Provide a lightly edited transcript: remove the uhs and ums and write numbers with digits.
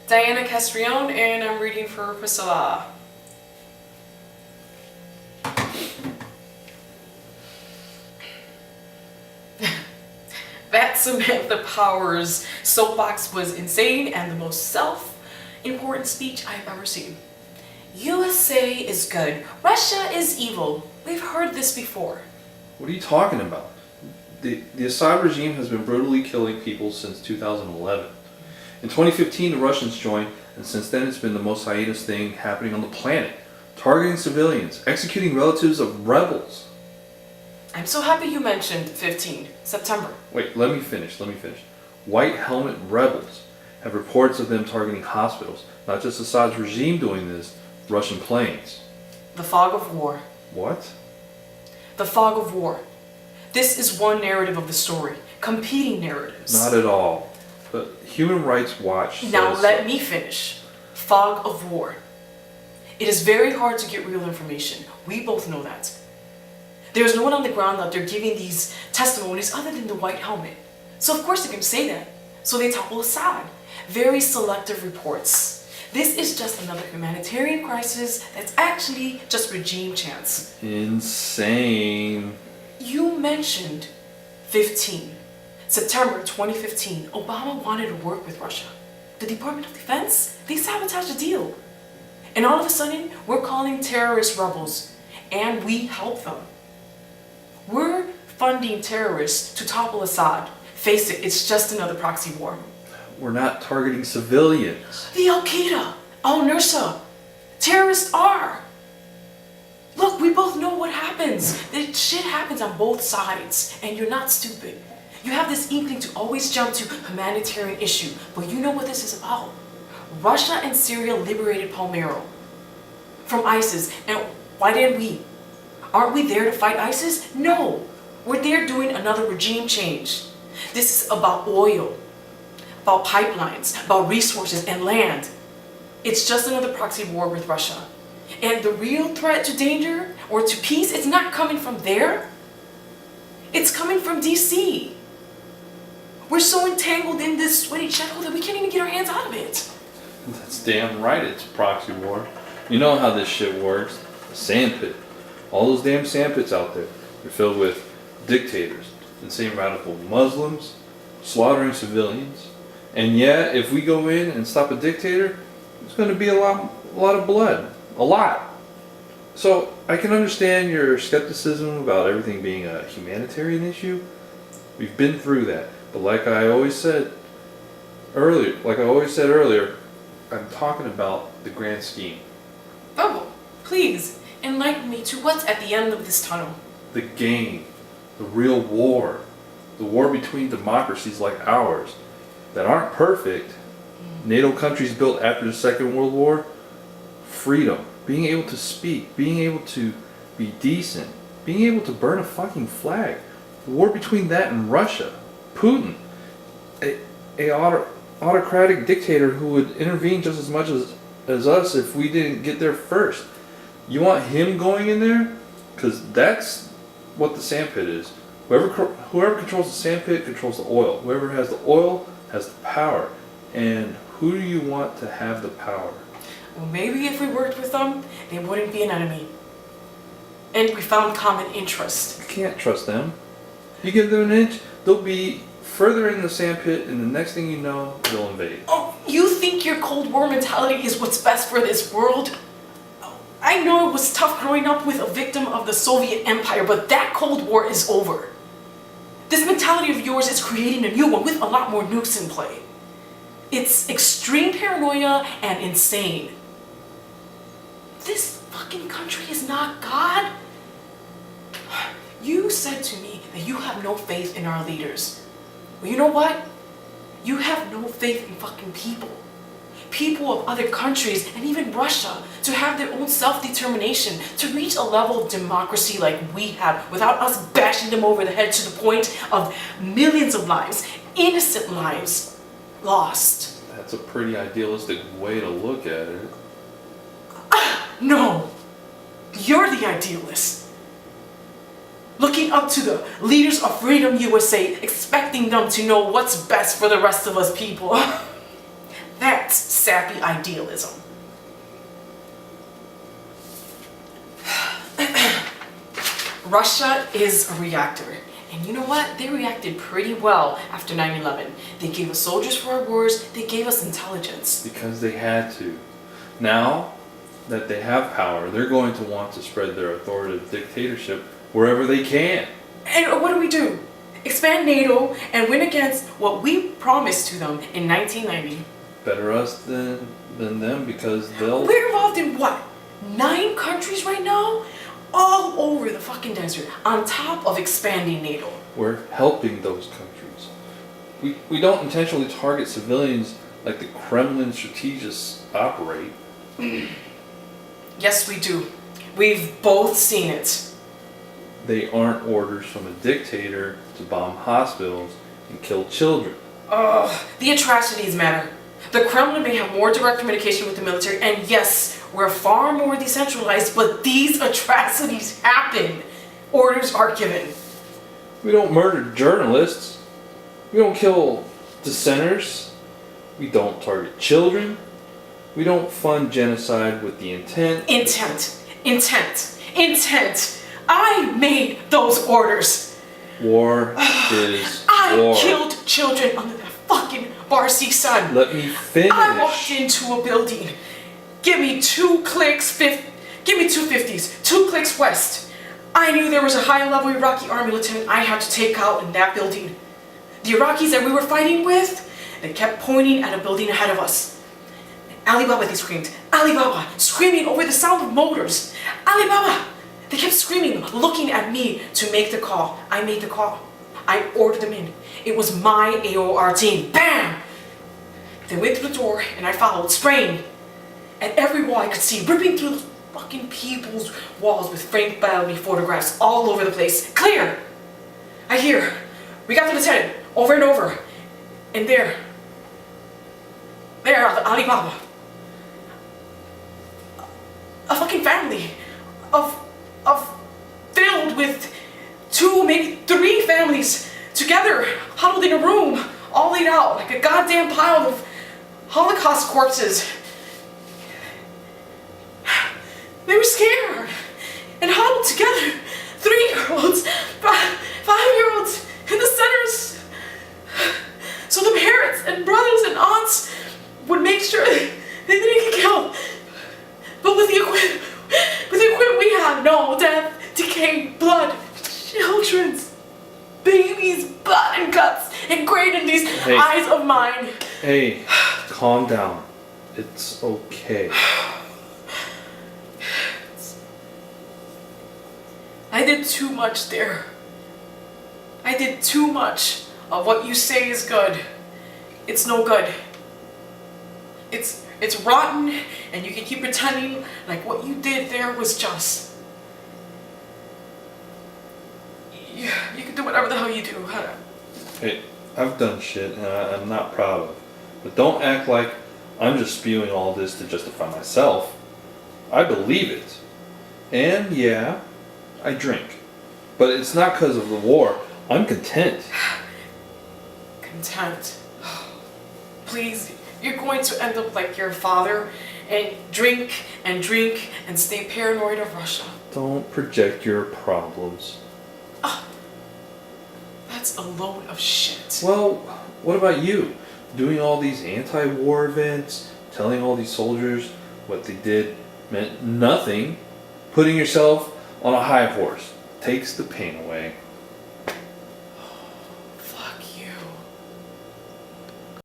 Diana Castrione, and I'm reading for Priscilla. That Samantha Powers soapbox was insane and the most self-important speech I've ever seen. USA is good, Russia is evil. We've heard this before. What are you talking about? The Assad regime has been brutally killing people since 2011. In 2015, the Russians joined, and since then it's been the most heinous thing happening on the planet. Targeting civilians, executing relatives of rebels. I'm so happy you mentioned 15, September. Wait, let me finish. White helmet rebels have reports of them targeting hospitals. Not just Assad's regime doing this, Russian planes. The fog of war. What? The fog of war. This is one narrative of the story. Competing narratives. Not at all. The Human Rights Watch says... Now let me finish. Fog of war. It is very hard to get real information. We both know that. There's no one on the ground out there giving these testimonies other than the white helmet. So of course they can say that. So they topple Assad. Very selective reports. This is just another humanitarian crisis that's actually just regime chance. Insane. You mentioned 15. September 2015, Obama wanted to work with Russia. The Department of Defense, they sabotaged the deal. And all of a sudden, we're calling terrorists rebels. And we help them. We're funding terrorists to topple Assad. Face it, it's just another proxy war. We're not targeting civilians. The Al-Qaeda, Al-Nusra, terrorists are. Look, we both know what happens. This shit happens on both sides, and you're not stupid. You have this inkling to always jump to humanitarian issue, but you know what this is about. Russia and Syria liberated Palmyra from ISIS, and why didn't we? Aren't we there to fight ISIS? No, we're there doing another regime change. This is about oil, about pipelines, about resources and land. It's just another proxy war with Russia. And the real threat to danger or to peace, it's not coming from there. It's coming from DC. We're so entangled in this sweaty shithole that we can't even get our hands out of it. That's damn right it's a proxy war. You know how this shit works. A sandpit. All those damn sandpits out there. They're filled with dictators, insane radical Muslims, slaughtering civilians. And yeah, if we go in and stop a dictator, there's going to be a lot of blood. A lot. So I can understand your skepticism about everything being a humanitarian issue. We've been through that. But like I always said earlier, I'm talking about the grand scheme. Oh, please, enlighten me to what's at the end of this tunnel. The game. The real war. The war between democracies like ours that aren't perfect. NATO countries built after the Second World War. Freedom. Being able to speak. Being able to be decent. Being able to burn a fucking flag. The war between that and Russia. Putin. A autocratic dictator who would intervene just as much as us if we didn't get there first. You want him going in there? Because that's what the sandpit is. Whoever controls the sandpit controls the oil. Whoever has the oil has the power. And who do you want to have the power? Well, maybe if we worked with them, they wouldn't be an enemy. And we found common interest. You can't trust them. You give them an inch, they'll be further in the sandpit, and the next thing you know, they'll invade. Oh, you think your Cold War mentality is what's best for this world? I know it was tough growing up with a victim of the Soviet Empire, but that Cold War is over. This mentality of yours is creating a new one with a lot more nukes in play. It's extreme paranoia and insane. This fucking country is not God. You said to me that you have no faith in our leaders. Well, you know what? You have no faith in fucking people. People of other countries and even Russia to have their own self-determination, to reach a level of democracy like we have without us bashing them over the head to the point of millions of lives, innocent lives, lost. That's a pretty idealistic way to look at it. No, you're the idealist. Looking up to the leaders of Freedom USA, expecting them to know what's best for the rest of us people. That's sad. sappy idealism. Russia is a reactor. And you know what? They reacted pretty well after 9/11. They gave us soldiers for our wars. They gave us intelligence. Because they had to. Now that they have power, they're going to want to spread their authoritative dictatorship wherever they can. And what do? Expand NATO and win against what we promised to them in 1990. Better us than them, because they'll... We're involved in what? 9 countries right now? All over the fucking desert, on top of expanding NATO. We're helping those countries. We don't intentionally target civilians like the Kremlin strategists operate. Yes, we do. We've both seen it. They aren't orders from a dictator to bomb hospitals and kill children. The atrocities matter. The Kremlin may have more direct communication with the military, and yes, we're far more decentralized, but these atrocities happen. Orders are given. We don't murder journalists. We don't kill dissenters. We don't target children. We don't fund genocide with the intent. Intent. I made those orders. War is I war. killed children under that fucking Barsi sun. Let me finish. I walked into a building. Give me 2 clicks, give me 250s, 2 clicks west. I knew there was a high-level Iraqi army lieutenant I had to take out in that building. The Iraqis that we were fighting with, they kept pointing at a building ahead of us. Alibaba, they screamed. Alibaba, screaming over the sound of motors. Alibaba! They kept screaming, looking at me to make the call. I made the call. I ordered them in. It was my AOR team. Bam! They went through the door and I followed, spraying. At every wall I could see, ripping through the fucking people's walls with Frank Bellamy photographs all over the place. Clear! I hear, we got the lieutenant, over and over. And there, Alibaba. A fucking family of filled with 2, maybe 3 families together, huddled in a room, all laid out like a goddamn pile of Holocaust corpses. They were scared and huddled together. 3-year-olds, 5-year-olds in the centers. So the parents and brothers and aunts would make sure they didn't get killed. But with the equipment we have, no death, decay, blood, children's, babies, blood and guts engraved in these eyes of mine. Hey, calm down. It's okay. I did too much there. I did too much of what you say is good. It's no good. It's rotten, and you can keep pretending like what you did there was just. You can do whatever the hell you do. Hey, I've done shit and I'm not proud of. But don't act like I'm just spewing all this to justify myself. I believe it. And yeah, I drink. But it's not because of the war. I'm content. Content. Please, you're going to end up like your father and drink and stay paranoid of Russia. Don't project your problems. That's a load of shit. Well, what about you? Doing all these anti-war events, telling all these soldiers what they did meant nothing, putting yourself on a high horse takes the pain away.